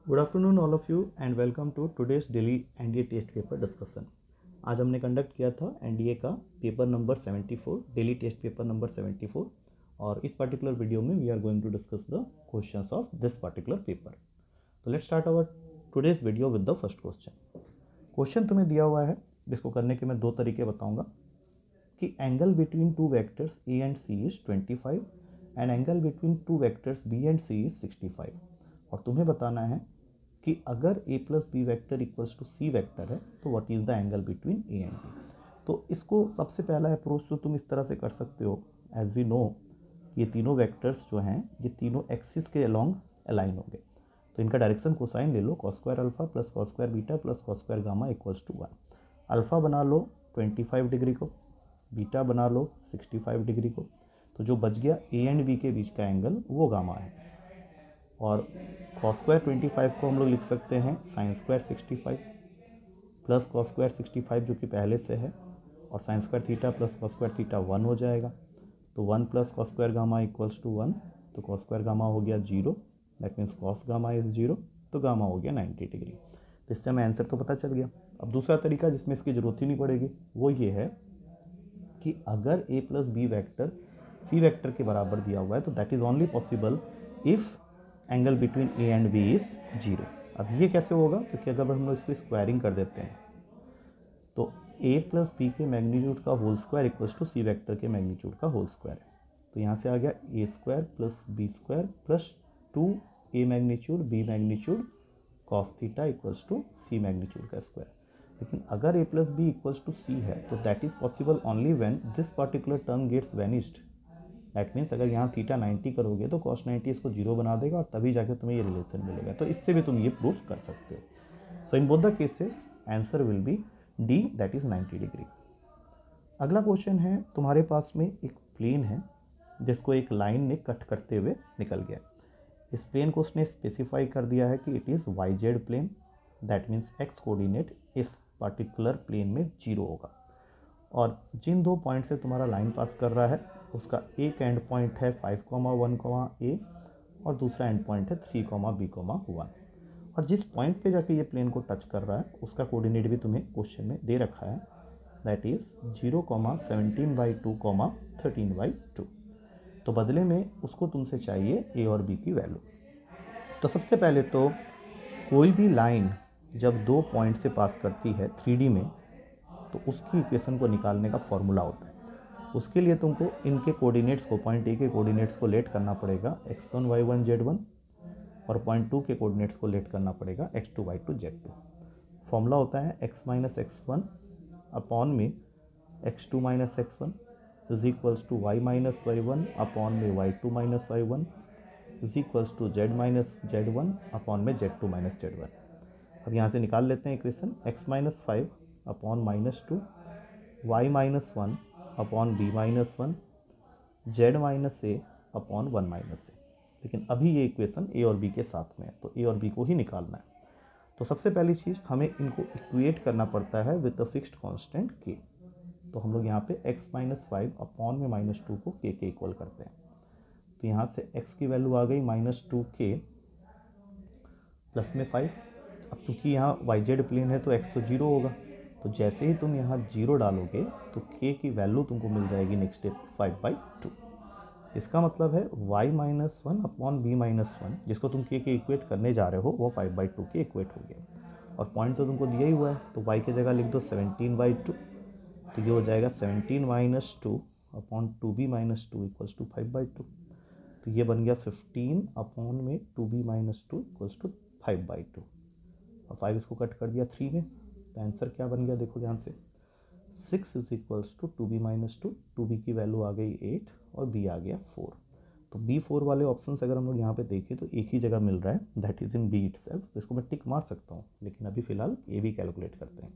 Good afternoon all of you and welcome to today's daily NDA test paper discussion. आज हमने conduct किया था NDA का paper number 74, daily test paper number 74, और इस particular video में we are going to discuss the questions of this particular paper. तो let's start our today's video with the first question. Question तुम्हें दिया हुआ है, जिसको करने के मैं दो तरीके बताऊंगा कि angle between two vectors A and C is 25 and angle between two vectors B and C is 65, और तुम्हें बताना है कि अगर a plus B vector equals to C vector है तो what is the angle between A and B. तो इसको सबसे पहला अप्रोच तो तुम इस तरह से कर सकते हो, एज वी नो ये तीनों वेक्टर्स जो हैं ये तीनों एक्सिस के अलोंग अलाइन होंगे। तो इनका डायरेक्शन कोसाइन ले लो, cos square alpha plus cos square beta plus cos square gamma equals to 1। Alpha बना लो 25 डिग्री को, बीटा बना लो 65 डिग्री को, तो जो बच गया ए एंड बी के बीच का एंगल वो गामा है। और कॉस स्क्वायर 25 को हम लोग लिख सकते हैं sine square 65 plus cos square 65 जो कि पहले से है, और sine square theta plus cos square theta 1 हो जाएगा। तो 1 plus cos square gamma equals to 1, तो कॉस स्क्वायर गामा हो गया 0, that means cos gamma is 0, तो गामा हो गया 90 डिग्री। तो इससे हमें आंसर तो पता चल गया। अब दूसरा तरीका जिसमें इसकी ज़रूरत ही नहीं पड़ेगी वो ये है कि अगर A plus B vector C vector के बराबर दिया हुआ है तो that is only possible if angle between A and B is 0। अब ये कैसे होगा, क्योंकि अगर हम लोग इसको स्क्वायरिंग कर देते हैं तो ए प्लस बी के मैग्नीट्यूड का whole square equals to C vector के मैग्नीट्यूड का होल स्क्वायर है। तो यहाँ से आ गया A square plus B square plus 2 A magnitude B magnitude cos theta equals to C magnitude का स्क्वायर। लेकिन अगर A plus B equals to C है तो that is possible only when this particular term gets vanished. That means अगर यहाँ theta 90 करोगे तो cos 90 इसको 0 बना देगा, और तभी जाके तुम्हें ये रिलेशन मिलेगा। तो इससे भी तुम ये प्रूफ कर सकते हो। So in both the cases answer will be D, that is 90 degree. अगला क्वेश्चन है, तुम्हारे पास में एक प्लेन है जिसको एक लाइन ने कट करते हुए निकल गया। इस प्लेन को उसने स्पेसिफाई कर दिया है कि it is y z plane, that means x coordinate इस पर्टिकुलर प्लेन में 0 होगा। और जिन दो पॉइंट से तुम्हारा लाइन पास कर रहा है उसका एक एंड पॉइंट है 5,1, ए, और दूसरा एंड पॉइंट है 3, B, 1। और जिस पॉइंट पे जाके ये प्लेन को टच कर रहा है उसका कोऑर्डिनेट भी तुम्हें क्वेश्चन में दे रखा है, दैट इज़ 0,17/2, 13/2। तो बदले में उसको तुमसे चाहिए ए और बी की वैल्यू। तो सबसे पहले तो कोई भी लाइन जब दो पॉइंट से पास करती है 3D में तो उसकी इक्वेशन को निकालने का फॉर्मूला होता है। उसके लिए तुमको इनके कोऑर्डिनेट्स को, पॉइंट ए के कोऑर्डिनेट्स को लेट करना पड़ेगा x1 y1 z1, और पॉइंट 2 के कोऑर्डिनेट्स को लेट करना पड़ेगा x2 y2 z2। फॉर्मूला होता है x माइनस x1 अपॉन में x2 minus x1 is equals to y minus y1 upon में y2 minus y1 is equals to z minus z1 upon में z2 minus z1। अब यहाँ से निकाल लेते हैं equation, x minus 5 upon minus 2, y minus 1 upon B minus 1, Z minus A upon 1 minus A. लेकिन अभी ये इक्वेशन ए और बी के साथ में है तो ए और बी को ही निकालना है। तो सबसे पहली चीज़ हमें इनको इक्वेट करना पड़ता है विद द फिक्स्ड कांस्टेंट के। तो हम लोग यहाँ पे x माइनस 5 अपॉन में माइनस 2 को के इक्वल करते हैं। तो यहाँ से x की वैल्यू आ गई -2k प्लस में 5। अब चूँकि यहाँ वाई जेड प्लेन है तो x तो 0 होगा, तो जैसे ही तुम यहाँ 0 डालोगे तो k की वैल्यू तुमको मिल जाएगी नेक्स्ट स्टेप 5/2। इसका मतलब है y minus 1 upon B minus 1, जिसको तुम k के इक्वेट करने जा रहे हो वो 5/2 के इक्वेट हो गया। और पॉइंट तो तुमको दिया ही हुआ है तो y की जगह लिख दो 17/2, तो ये हो जाएगा 17 minus 2 upon 2b minus 2 equals to 5/2। तो ये बन गया 15 अपॉन में 2b माइनस 2 इक्वल्स टू 5/2। और 5 इसको कट कर दिया 3 में, तो आंसर क्या बन गया देखो ध्यान से, 6 is equals to 2b minus 2, 2b की वैल्यू आ गई 8 और b आ गया 4। तो B4 वाले ऑप्शंस अगर हम लोग यहाँ पे देखें तो एक ही जगह मिल रहा है, that is in B itself. तो इसको मैं टिक मार सकता हूँ, लेकिन अभी फिलहाल ए भी कैलकुलेट करते हैं।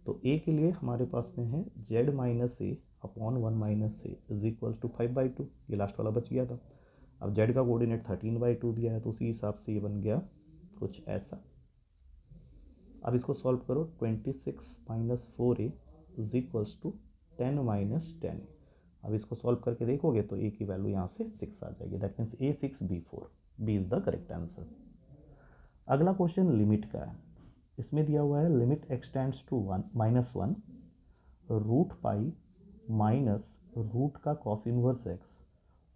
तो ए के लिए हमारे पास में है z minus A upon 1 minus a is equals to 5/2, ये लास्ट वाला बच गया था। अब जेड का कोऑर्डिनेट 13/2 दिया है तो उसी हिसाब से ये बन गया कुछ ऐसा। अब इसको सॉल्व करो, 26 minus 4a is equals to 10 minus 10। अब इसको सॉल्व करके देखोगे तो a की वैल्यू यहाँ से 6 आ जाएगी, that means A6 B4, B is the correct answer. अगला क्वेश्चन लिमिट का है। इसमें दिया हुआ है limit extends to -1 root pi minus root का cos inverse x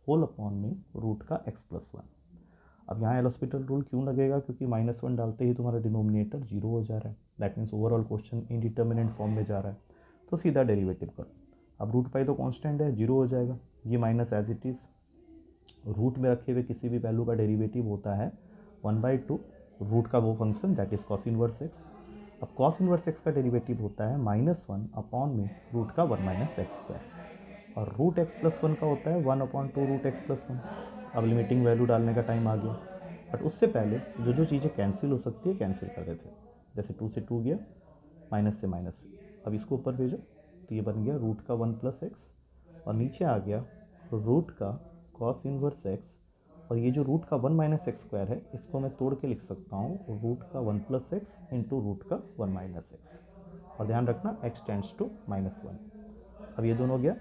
whole upon में रूट का x+1। अब यहाँ एल हॉस्पिटल रूल क्यों लगेगा, क्योंकि -1 डालते ही तुम्हारा डिनोमिनेटर 0 हो जा रहा है। That means overall question indeterminate form में जा रहा है, तो सीधा डेरिवेटिव करो। अब रूट पाई तो कांस्टेंट है, 0 हो जाएगा। ये minus as it is, root में रखे हुए किसी भी वैल्यू का डेरिवेटिव होता है 1/2 रूट का वो function that is cos inverse x. अब कॉस इनवर्स एक्स का डेरिवेटिव होता है -1 अपॉन में रूट का 1 - x², और रूट x+1 का होता है 1/2 रूट x+1। अब लिमिटिंग वैल्यू डालने का टाइम आ गया, बट उससे पहले जो जो चीज़ें कैंसिल हो सकती है कैंसिल कर देते हैं। जैसे 2 से 2 गया, माइनस से माइनस, अब इसको ऊपर भेजो तो ये बन गया रूट का 1 + x, और नीचे आ गया रूट का कॉस इनवर्स एक्स, और ये जो रूट का 1 - x² है इसको मैं तोड़ के लिख सकता हूँ रूट का 1 + x इंटू रूट का 1 - x। और ध्यान रखना x टेंड्स टू -1। अब ये दोनों गया,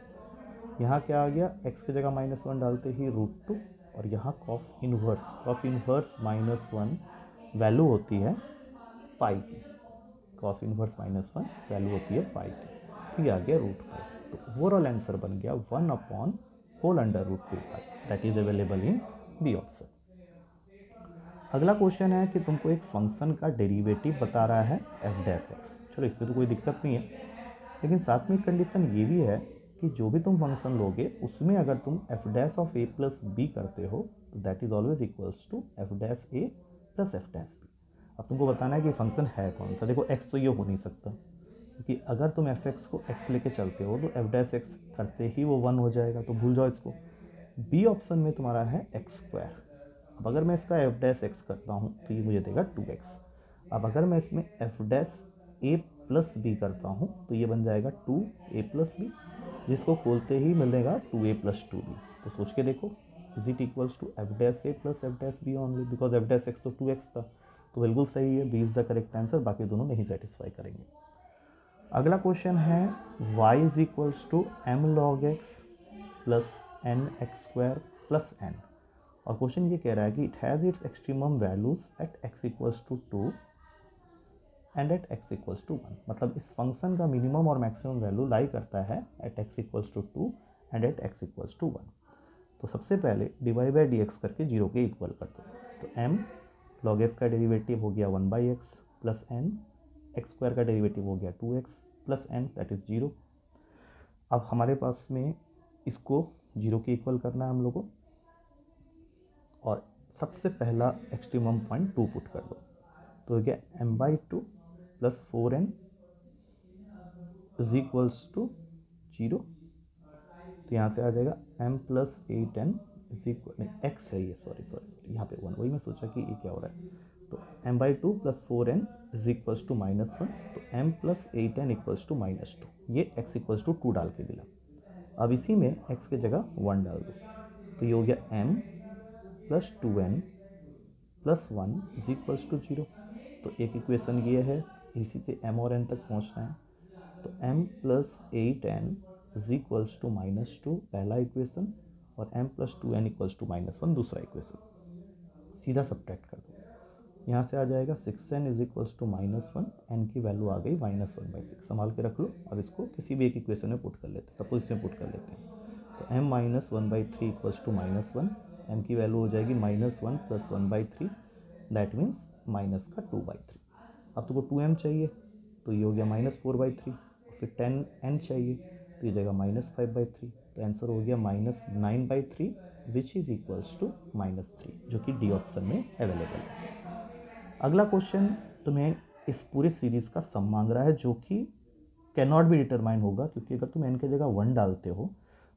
यहाँ क्या आ गया, x की जगह -1 डालते ही √2, और यहाँ कॉस इनवर्स -1 वैल्यू होती है पाई की, कॉस इनवर्स -1 वैल्यू होती है पाई की, तो ये आ गया √5। तो ओवरऑल आंसर बन गया 1/(√2 pi, that is available in B option. अगला क्वेश्चन है कि तुमको एक फंक्शन का डेरिवेटिव बता रहा है f'(x). चलो इसमें तो कोई दिक्कत नहीं है, लेकिन साथ में एक कंडीशन ये भी है कि जो भी तुम फंक्शन लोगे उसमें अगर तुम f' (a + b करते हो तो that is always equals to f' (a + f' b। अब तुमको बताना है कि फंक्शन है कौन सा। देखो x तो ये हो नहीं सकता, क्योंकि अगर तुम fx को x लेके चलते हो तो f' करते ही वो 1 हो जाएगा, तो भूल जाओ इसको। बी ऑप्शन में तुम्हारा है x²। अब अगर मैं इसका f' करता हूँ तो ये मुझे देगा 2x। अब अगर मैं इसमें f' (a + b करता हूँ तो ये बन जाएगा 2a + b, जिसको खोलते ही मिलेगा 2a + 2b। तो सोच के देखो, is it equals to f' (a + f' b only, because f' तो 2x था, तो बिल्कुल सही है, B is the correct answer. बाकी दोनों नहीं सेटिस्फाई करेंगे। अगला क्वेश्चन है y is equals to m log x + nx² + n, और क्वेश्चन ये कह रहा है कि it has its extremum values at x = 2 and at x = 1। मतलब इस फंक्शन का मिनिमम और मैक्सिमम वैल्यू लाई करता है at x = 2 and at x = 1। तो सबसे पहले dy/dx करके 0 के इक्वल कर दो। तो m log x का डेरिवेटिव हो गया 1/x + n, x² का डेरिवेटिव हो गया 2x + n दैट इज 0। अब हमारे पास में इसको 0 के इक्वल करना है हम लोगों को, और सबसे पहला एक्सट्रीमम पॉइंट 2 पुट कर दो, तो हो गया m/2 + 4n is equals to 0। तो यहाँ से आ जाएगा m + 8n इज इक्वल, नहीं x है ये, सॉरी यहाँ पे 1, वही मैं सोचा कि ये क्या हो रहा है। तो m/2 + 4n is equals to -1, तो m + 8n इक्वल्स टू -2, ये x इक्वल्स टू 2 डाल के मिला। अब इसी में x की जगह 1 डाल दो, तो ये हो गया m + 2n + 1 is equals to 0। तो एक इक्वेशन ये है, इसी से m और n तक पहुंचना है। तो m + 8n is equals to -2 पहला इक्वेशन, और m + 2n इक्वल्स टू -1 दूसरा इक्वेशन। सीधा सब्ट्रैक्ट कर दो, यहाँ से आ जाएगा 6n is equals to -1, n की वैल्यू आ गई -1/6। संभाल के रख लो। अब इसको किसी भी एक इक्वेशन में पुट कर लेते हैं, सपोज इसमें पुट कर लेते हैं। तो m - 1/3 इक्वल्स टू -1, m की वैल्यू हो जाएगी -1 + 1/3, दैट मीन्स माइनस का 2/3। अब तुमको 2m चाहिए, तो ये हो गया -4/3, फिर 10n चाहिए तो ये जाएगा -5/3, तो आंसर हो गया -9/3 विच इज़ इक्वल्स टू -3, जो कि डी ऑप्शन में अवेलेबल है। अगला क्वेश्चन तुम्हें इस पूरे सीरीज़ का सम मांग रहा है, जो कि कैन नॉट बी डिटरमाइन होगा, क्योंकि अगर तुम n की जगह 1 डालते हो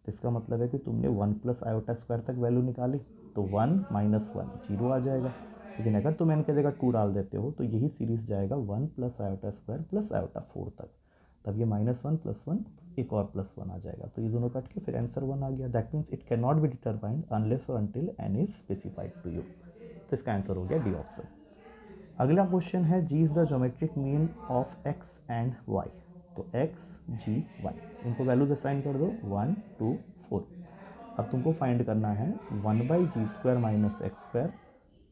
तो इसका मतलब है कि तुमने 1 + i² तक वैल्यू निकाली, तो 1 - 1 0 आ जाएगा। लेकिन अगर तुम n की जगह 2 डाल देते हो तो यही सीरीज़ जाएगा 1 + i² + i4 तक, तब ये -1 + 1 एक और +1 आ जाएगा, तो ये दोनों कट के फिर आंसर 1 आ गया। That means it can not be determined unless और until n is specified to you. तो इसका आंसर हो गया डी ऑप्शन। अगला क्वेश्चन है G is the geometric mean of x and y। तो x, g, y इनको वैल्यूज असाइन कर दो 1, 2, 4। अब तुमको फाइंड करना है 1/g² - x²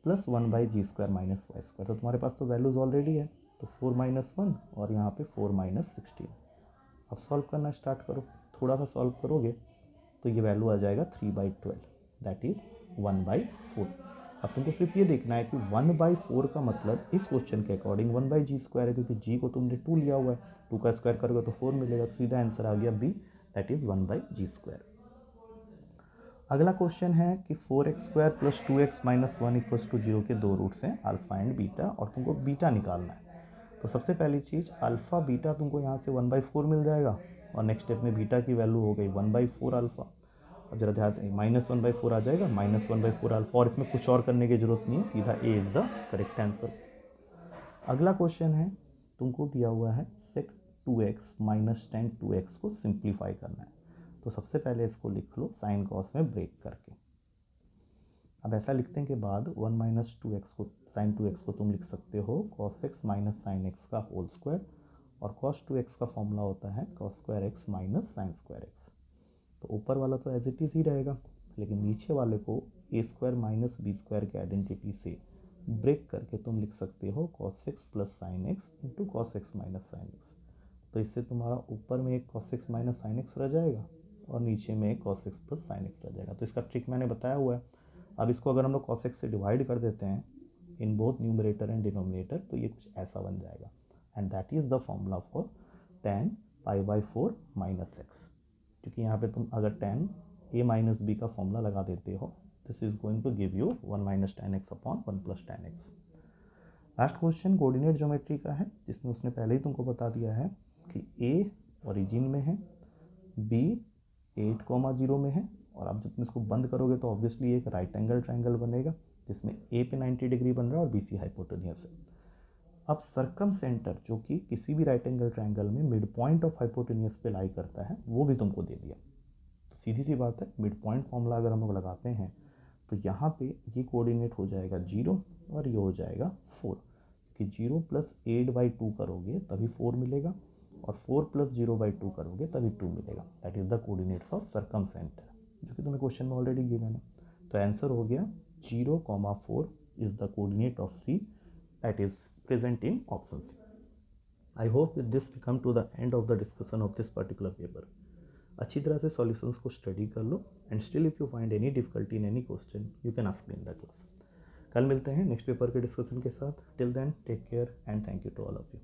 plus 1/g² minus y²। तो तुम्हारे पास तो वैल्यूज़ ऑलरेडी है, तो 4 - 1 और यहाँ पे 4 - 16। अब सॉल्व करना स्टार्ट करो। थोड़ा सा सॉल्व करोगे तो ये वैल्यू आ जाएगा 3/12, दैट इज़ 1/4। अब तुमको सिर्फ ये देखना है कि 1/4 का मतलब इस क्वेश्चन के अकॉर्डिंग 1/g² है, क्योंकि g को तुमने 2 लिया हुआ है, 2 का स्क्वायर करोगे तो 4 मिलेगा, तो सीधा आंसर आ गया बी, दैट इज़ 1/g²। अगला क्वेश्चन है कि 4x² + 2x - 1 = 0 के दो रूट्स हैं अल्फा एंड बीटा, और तुमको बीटा निकालना है। तो सबसे पहली चीज़ अल्फ़ा बीटा तुमको यहाँ से 1/4 मिल जाएगा, और नेक्स्ट स्टेप में बीटा की वैल्यू हो गई 1/4 अल्फ़ा। अब जरा ध्यान से -1/4 आ जाएगा, -1/4 अल्फ़ा, और इसमें कुछ और करने की जरूरत नहीं है, सीधा A is the correct answer. अगला क्वेश्चन है, तुमको दिया हुआ है sec 2x - tan 2x को सिंप्लीफाई करना है। तो सबसे पहले इसको लिख लो साइन कॉस में ब्रेक करके। अब ऐसा लिखने के बाद 1 - 2x को, sin 2x को तुम लिख सकते हो cos x - sin x का होल स्क्वायर, और cos 2x का फॉर्मूला होता है cos square x - sin square x। तो ऊपर वाला तो एज इट इज़ ही रहेगा, लेकिन नीचे वाले को a² - b² के आइडेंटिटी से ब्रेक करके तुम लिख सकते हो cos x + sin x × cos x - sin x। तो इससे तुम्हारा ऊपर में एक cos x - sin x रह जाएगा, और नीचे में एक cos x + sin x रह जाएगा। तो इसका ट्रिक मैंने बताया हुआ है। अब इसको अगर हम लोग cos x से डिवाइड कर देते हैं in both numerator and denominator, तो ये कुछ ऐसा बन जाएगा, and that is the formula for tan π/4 - x। क्योंकि यहाँ पे तुम अगर tan a - b का फॉर्मूला लगा देते हो, this is going to give you 1 - tan x / 1 + tan x। Last question coordinate geometry का है, जिसमें उसने पहले ही तुमको बता दिया है कि a ओरिजिन में है, b 8,0 में है, और आप जब इसको बंद करोगे तो ऑब्वियसली एक राइट एंगल ट्राइंगल बनेगा, जिसमें ए पे 90 डिग्री बन रहा है और बी सी हाइपोटेन्यूस है। अब सर्कम सेंटर, जो कि किसी भी राइट एंगल ट्राइंगल में मिड पॉइंट ऑफ हाइपोटेन्यूस पे लाई करता है, वो भी तुमको दे दिया। तो सीधी सी बात है, मिड पॉइंट फॉर्मूला अगर हम लोग लगाते हैं तो यहाँ पे ये कोऑर्डिनेट हो जाएगा 0 और ये हो जाएगा 4, कि 0 + 8/2 करोगे तभी 4 मिलेगा, और 4 + 0/2 करोगे तभी 2 मिलेगा। That is the coordinates of circum centre, जो कि तुम्हें क्वेश्चन में ऑलरेडी गिवन है। तो आंसर हो गया 0, 4 is the coordinate of C, that is present in option C. I hope with this we come to the end of the discussion of this particular paper. अच्छी तरह से solutions को study कर लो, and still if you find any difficulty in any question you can ask me in the class. कल मिलते हैं next paper के डिस्कशन के साथ। Till then take care and thank you to all of you.